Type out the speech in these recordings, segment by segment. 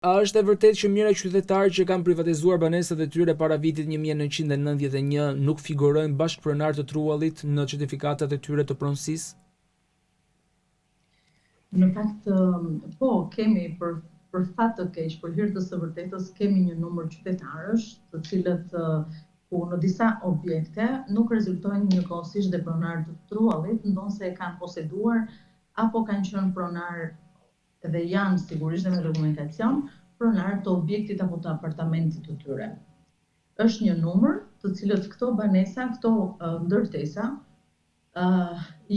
A është e vërtet që mira qytetarë që kanë privatizuar banesat e tyre para vitit 1991 nuk figurojnë bashkëpronar të Truallit në certifikatat e tyre të pronësisë? Në fakt, po, kemi për fat të keq, për hir të së vërtetës, kemi një numër qytetarësh, të cilët ku në disa objekte nuk rezultojnë njëkohësisht dhe pronar të Truallit, ndonse e kanë poseduar apo kanë qenë pronar dhe janë sigurisht dhe me dokumentacion pronar të objektit apo të apartamentit të tyre. Është një numër të cilët këto banesa, këto ndërtesa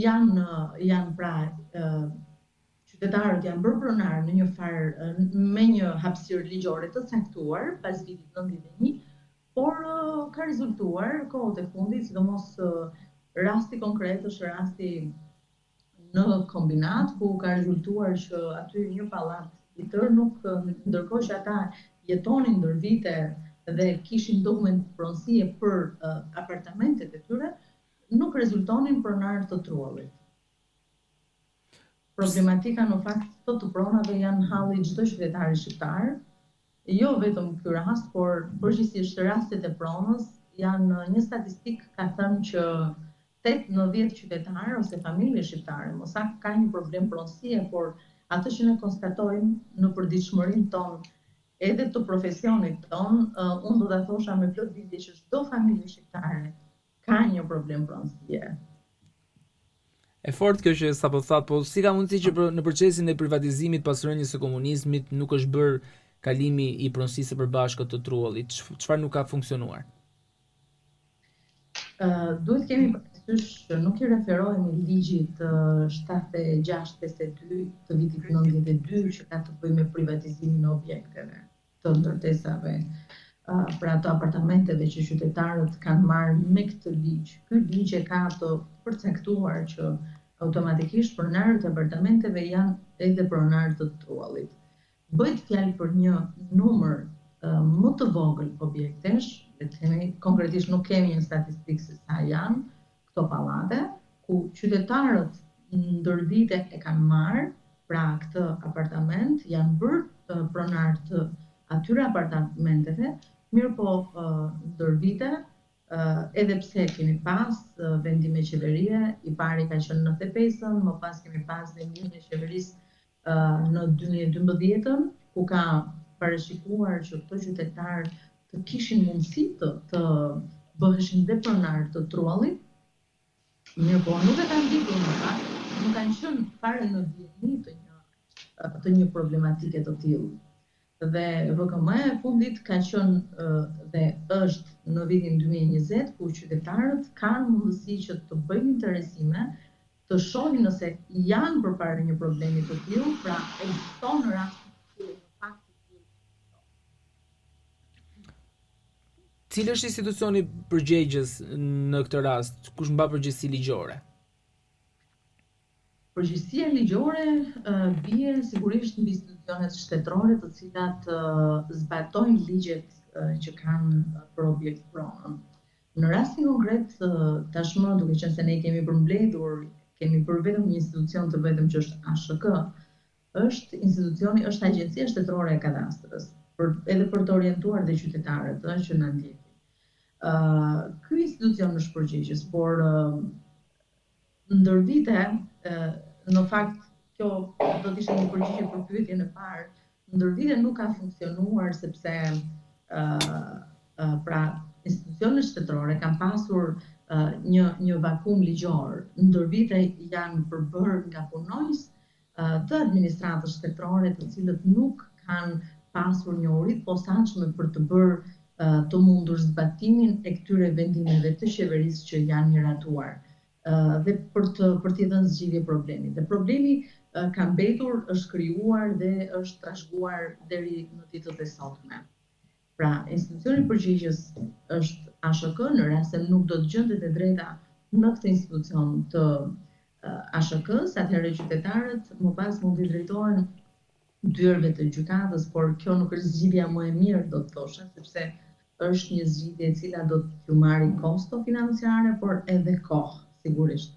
janë pra qytetarët janë bërë pronar në një farë me një hapësirë ligjore të caktuar pas vitit 91, por ka rezultuar kohët e fundit, sidomos rasti konkret është rasti në kombinat, ku ka rezultuar që aty një pallat i tërë nuk, ndërkohë që ata jetonin ndër vite dhe kishin dokument pronësie për apartamentet e tyre, nuk rezultonin pronar të Truallit. Problematika në fakt të pronave janë halli çdo qytetari shqiptar, jo vetëm ky rast, por përgjithsisht rastet e pronës janë një statistik ka thënë që 8 në 10 qytetarë ose familje shqiptare, mos ka një problem pronësie, por atë që ne konstatojmë në përditshmërinë tonë edhe të profesionit tonë, unë do ta thosha me plot bindje që çdo familje shqiptare ka një problem pronësie. E fort kjo që sapo thatë, po si ka mundësi që në procesin e privatizimit pas rënies së komunizmit nuk është bërë kalimi i pronësisë së përbashkët të Truallit? Çfarë nuk ka funksionuar? Duhet kemi parasysh që nuk i referohemi ligjit 76-52 të vitit 92 që ka të bëjë me privatizimin e objekteve të ndërtesave, pra të apartamenteve që qytetarët kanë marrë me këtë ligj. Ky ligj e ka të përcaktuar që automatikisht pronarët e apartamenteve janë edhe pronarët të Truallit. Bëhet fjalë për një numër më të vogël objektesh, le të themi konkretisht nuk kemi një statistikë se sa janë këto pallate, ku qytetarët ndër vite e kanë marrë pra këtë apartament, janë bërë pronar të atyre apartamenteve, mirë po ndër vite, edhe pse kemi pas vendime qeverie, i pari ka qenë në 95-ën, më pas kemi pas vendimin e qeverisë në 2012-ën, ku ka parashikuar që këto qytetarë të kishin mundësi të bëheshin dhe pronar të Truallit, mirë po nuk e kanë ditur më fakt, nuk kanë qenë fare në dieni të një problematike të tillë. Dhe VKM e fundit ka qenë dhe është në vitin 2020, ku qytetarët kanë mundësi që të bëjnë interesime, të shohin nëse janë përpara një problemi të tillë, pra ekziston në rast të fakt. Cili është institucioni përgjegjës në këtë rast? Kush mba përgjegjësi ligjore? Përgjegjësia ligjore bie sigurisht mbi institucionet shtetërore, të cilat zbatojnë ligjet që kanë për objekt pronën. Në rastin konkret, tashmë duke qenë se ne kemi përmbledhur, kemi për vetëm një institucion të vetëm që është ASHK, është Agjencia Shtetërore e Kadastrës, edhe për të orientuar dhe qytetarët që na ndjekin. Ky institucion është përgjegjës, por ndër vite, në fakt, kjo do të ishte një përgjigje për pyetjen e parë, ndër vite nuk ka funksionuar sepse pra institucionet shtetërore kanë pasur një vakum ligjor. Ndër vite janë përbërë nga punonjës të administratës shtetërore, të cilët nuk kanë pasur njohuri të posaçme për të bërë të mundur zbatimin e këtyre vendimeve të qeverisë që janë miratuar dhe për t'i dhënë zgjidhje problemit. Dhe problemi ka mbetur, është krijuar dhe është trashëguar deri në ditët e sotme. Pra, institucioni përgjegjës është ASHK, në rast se nuk do të gjendet e drejta në këtë institucion të ASHK-s, atëherë qytetarët më pas mund t'i drejtohen dyerve të gjykatës, por kjo nuk është zgjidhja më e mirë, do të thosha, sepse është një zgjidhje e cila do t'ju marrë kosto financiare, por edhe kohë, sigurisht.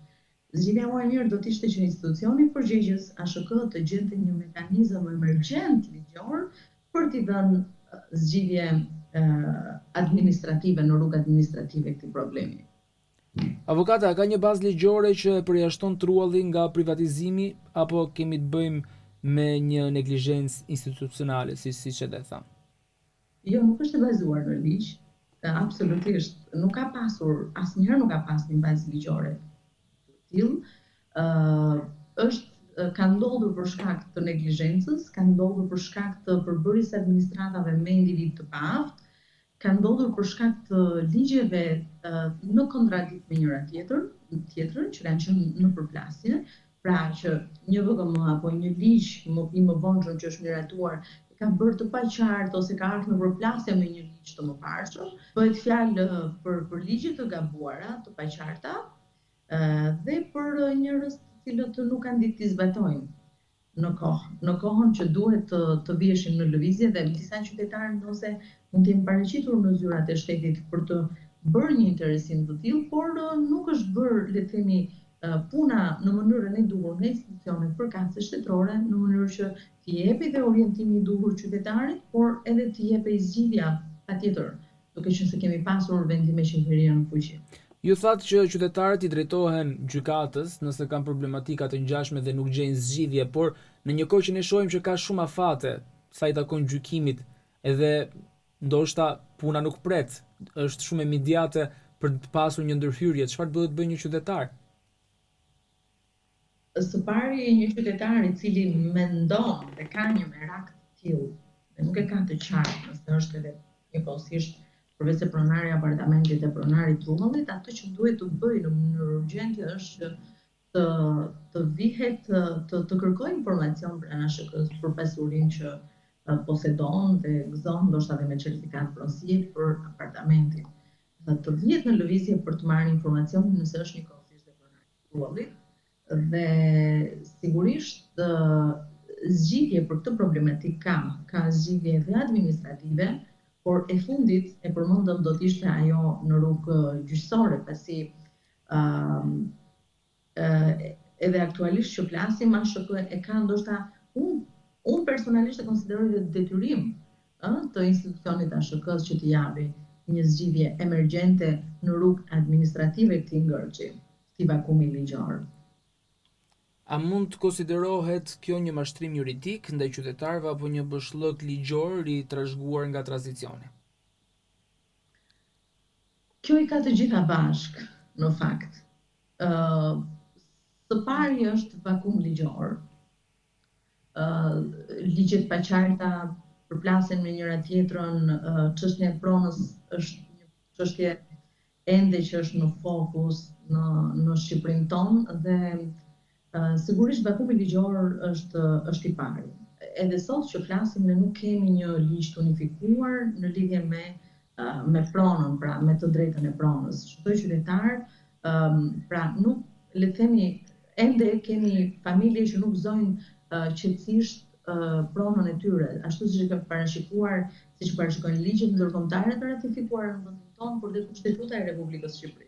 Zgjidhja më e mirë do të ishte që institucioni përgjegjës ASHK të gjente një mekanizëm emergjent ligjor për t'i dhënë zgjidhje administrative në rrugë administrative këtij problemi. Avokata, ka një bazë ligjore që përjashton Truallin nga privatizimi apo kemi të bëjmë me një neglizhencë institucionale, siç e thamë? Jo, nuk është e bazuar në ligj. Absolutisht, nuk ka pasur, asnjëherë nuk ka pasur një bazë ligjore të tillë. Ka ndodhur për shkak të neglizhencës, ka ndodhur për shkak të përbërjes së administratave me individ të paaftë, ka ndodhur për shkak të ligjeve në kontradikt me njëra tjetrën, që kanë qenë në përplasje, pra që një VKM apo një ligj i mëvonshëm që është miratuar ka bërë të paqartë ose ka ardhur në përplasje me një ligj të mëparshëm. Bëhet fjalë për ligje të gabuara, të paqarta, dhe për njerëz të cilët nuk kanë ditë t'i zbatojnë në kohën që duhet të viheshin në lëvizje, dhe disa qytetarë ose mund të jenë paraqitur në zyrat e shtetit për të bërë një interesim të tillë, por nuk është bërë, le të themi, puna në mënyrën e duhur në institucionet përkatëse shtetërore, në mënyrë që t'i jepi dhe orientimi i duhur qytetarit, por edhe t'i jepi zgjidhja patjetër, duke qenë se kemi pasur vendime qeverie në fuqi. Ju thatë që qytetarët i drejtohen gjykatës nëse kanë problematika të ngjashme dhe nuk gjejnë zgjidhje, por në një kohë që ne shohim që ka shumë afate sa i takon gjykimit, edhe ndoshta puna nuk pret, është shumë imediate për të pasur një ndërhyrje, çfarë duhet bëjë një qytetar? Së pari, një qytetar i cili mendon dhe ka një merak të tillë, dhe nuk e ka të qartë nëse është edhe njëkohësisht përveç se pronari i apartamentit dhe pronari i Truallit, atë që duhet të bëjë në mënyrë urgjente është të vihet të kërkojë informacion pranë ASHK-s për pasurinë që posedon dhe gëzon, ndoshta edhe me certifikat pronësie për apartamentin. Të vihet në lëvizje për të marrë informacion nëse është njëkohësisht dhe pronari i Truallit, dhe sigurisht zgjidhje për këtë problematik ka zgjidhje dhe administrative, por e fundit e përmendëm do të ishte ajo në rrugë gjyqësore, pasi edhe aktualisht që flasim, ASHK e ka ndoshta unë personalisht e konsideroj dhe detyrim të institucionit ASHK-s që të japi një zgjidhje emergjente në rrugë administrative këtij ngërçi, këtij vakumi ligjor. A mund të konsiderohet kjo një mashtrim juridik ndaj qytetarëve apo një bëshllëk ligjor i trashëguar nga tranzicioni? Kjo i ka të gjitha bashk, në fakt. Së pari është vakum ligjor. Ligjet paqarta përplasen me njëra tjetrën, çështja e pronës është një çështje ende që është në fokus në Shqipërinë tonë, dhe sigurisht vakumi ligjor është i pari. Edhe sot që flasim, ne nuk kemi një ligj të unifikuar në lidhje me pronën, pra me të drejtën e pronës. Çdo qytetar, pra nuk, le të themi, ende kemi familje që nuk gëzojnë qetësisht pronën e tyre, ashtu siç e ka parashikuar, siç parashikojnë ligjet ndërkombëtare të ratifikuara në vendin tonë, por dhe Kushtetuta e Republikës së Shqipërisë.